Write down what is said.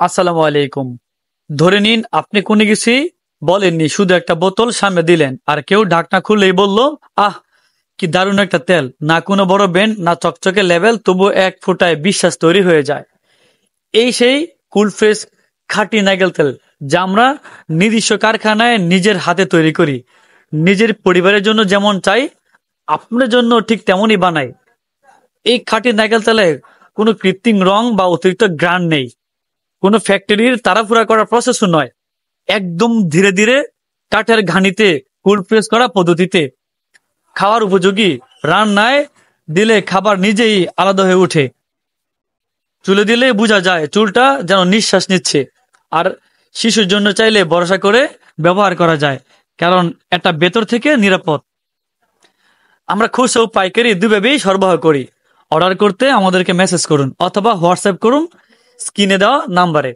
আসসালামু আলাইকুম। ধরে নিন আপনি কোনো কিছুই বলেননি, শুধু একটা বোতল সামনে দিলেন আর কেউ ঢাকনা খুললেই বলল, আহ কি দারুণ একটা তেল, না কোনো বড় ব্যান্ড না চকচকে লেভেল, তবু এক ফোঁটায় বিশ্বাস তৈরি হয়ে যায়। এই সেই কুল ফ্রেশ খাঁটি নারকেল তেল, যা আমরা নিজস্ব কারখানায় নিজের হাতে তৈরি করি। নিজের পরিবারের জন্য যেমন চাই, আপনার জন্য ঠিক তেমনই বানাই। এই খাঁটি নারকেল তেলে কোনো কৃত্রিম রং বা অতিরিক্ত গ্রান নেই, কোনো ফ্যাক্টরির তাড়াহুড়া করা প্রসেসও নয়। একদম ধীরে ধীরে কাঠের ঘানিতে কোল্ড প্রেস করা পদ্ধতিতে খাওয়ার উপযোগী। রান্নায় দিলে খাবার নিজেই আলাদা হয়ে ওঠে। চুলে দিলে বোঝা যায় চুলটা যেন নিঃশ্বাস নিচ্ছে। আর শিশুর জন্য চাইলে ভরসা করে ব্যবহার করা যায়, কারণ এটা ভেতর থেকে নিরাপদ। আমরা খুচরো ও পাইকারি দুভাবেই সরবরাহ করি। অর্ডার করতে আমাদেরকে মেসেজ করুন অথবা হোয়াটসঅ্যাপ করুন স্ক্রিনে দেওয়া নাম্বারে।